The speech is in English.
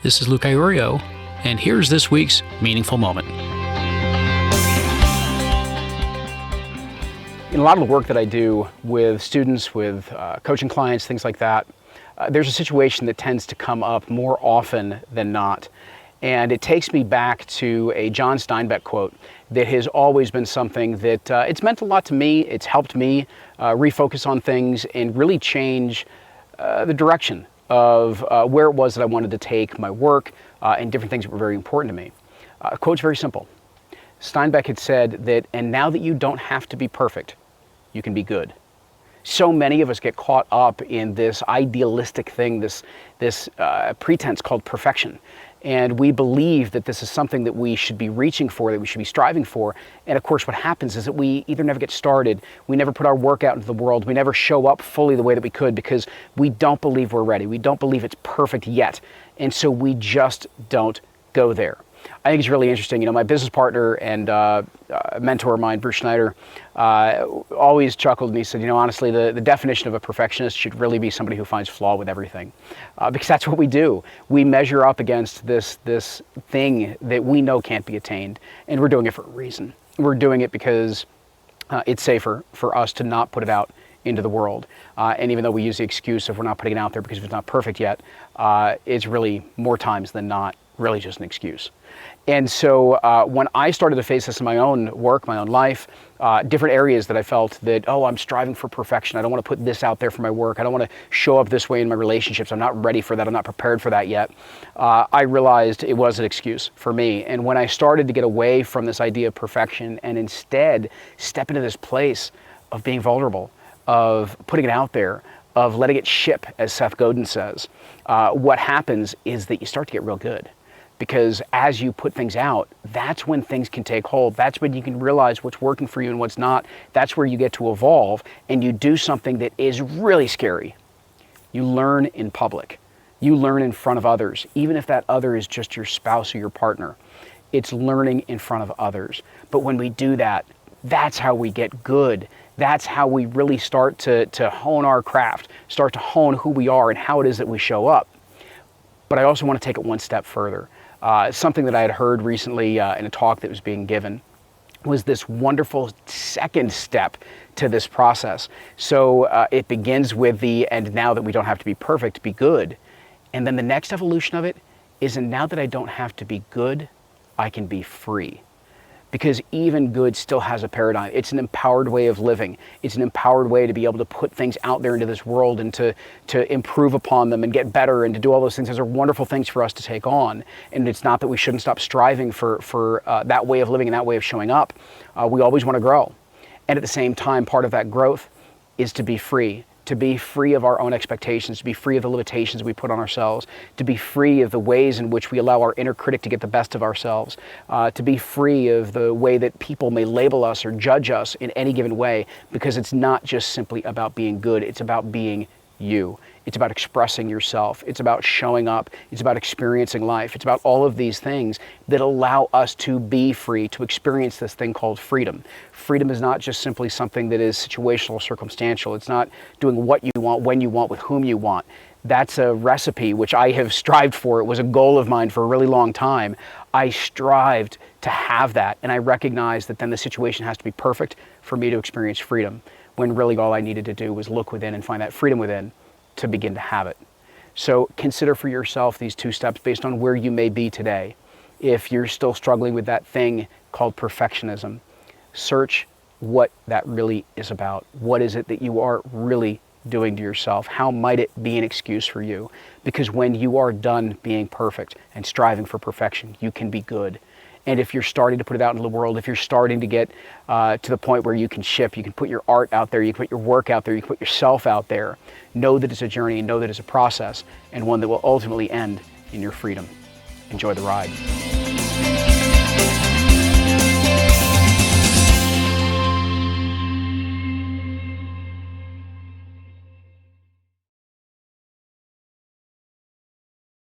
This is Luke Iorio, and here's this week's Meaningful Moment. In a lot of the work that I do with students, with coaching clients, things like that, there's a situation that tends to come up more often than not. And it takes me back to a John Steinbeck quote that has always been something that it's meant a lot to me. It's helped me refocus on things and really change the direction of where it was that I wanted to take my work and different things that were very important to me. The quote's very simple. Steinbeck had said that, and now that you don't have to be perfect, you can be good. So many of us get caught up in this idealistic thing, this pretense called perfection. And we believe that this is something that we should be reaching for, that we should be striving for. And of course, what happens is that we either never get started, we never put our work out into the world, we never show up fully the way that we could because we don't believe we're ready. We don't believe it's perfect yet. And so we just don't go there. I think it's really interesting. You know, my business partner and mentor of mine, Bruce Schneider, always chuckled and he said, you know, honestly, the definition of a perfectionist should really be somebody who finds flaw with everything. Because that's what we do. We measure up against this thing that we know can't be attained, and we're doing it for a reason. We're doing it because it's safer for us to not put it out into the world. And even though we use the excuse of we're not putting it out there because it's not perfect yet, it's really more times than not really just an excuse. And so when I started to face this in my own work, my own life, different areas that I felt that, oh, I'm striving for perfection. I don't want to put this out there for my work. I don't want to show up this way in my relationships. I'm not ready for that. I'm not prepared for that yet. I realized it was an excuse for me. And when I started to get away from this idea of perfection and instead step into this place of being vulnerable, of putting it out there, of letting it ship, as Seth Godin says, what happens is that you start to get real good. Because as you put things out, that's when things can take hold. That's when you can realize what's working for you and what's not. That's where you get to evolve and you do something that is really scary. You learn in public. You learn in front of others, even if that other is just your spouse or your partner. It's learning in front of others. But when we do that, that's how we get good. That's how we really start to hone our craft, start to hone who we are and how it is that we show up. But I also want to take it one step further. Something that I had heard recently in a talk that was being given was this wonderful second step to this process. So it begins with and now that we don't have to be perfect, be good. And then the next evolution of it is, and now that I don't have to be good, I can be free. Because even good still has a paradigm. It's an empowered way of living. It's an empowered way to be able to put things out there into this world and to improve upon them and get better and to do all those things. Those are wonderful things for us to take on. And it's not that we shouldn't stop striving for that way of living and that way of showing up. We always want to grow. And at the same time, part of that growth is to be free of our own expectations, to be free of the limitations we put on ourselves, to be free of the ways in which we allow our inner critic to get the best of ourselves, to be free of the way that people may label us or judge us in any given way, because it's not just simply about being good, it's about being you. It's about expressing yourself. It's about showing up. It's about experiencing life. It's about all of these things that allow us to be free, to experience this thing called freedom. Freedom is not just simply something that is situational, circumstantial. It's not doing what you want, when you want, with whom you want. That's a recipe which I have strived for. It was a goal of mine for a really long time. I strived to have that, and I recognized that then the situation has to be perfect for me to experience freedom, when really all I needed to do was look within and find that freedom within to begin to have it. So consider for yourself these two steps based on where you may be today. If you're still struggling with that thing called perfectionism, search what that really is about. What is it that you are really doing to yourself? How might it be an excuse for you? Because when you are done being perfect and striving for perfection, you can be good. And if you're starting to put it out into the world, if you're starting to get to the point where you can ship, you can put your art out there, you can put your work out there, you can put yourself out there, know that it's a journey and know that it's a process, and one that will ultimately end in your freedom. Enjoy the ride.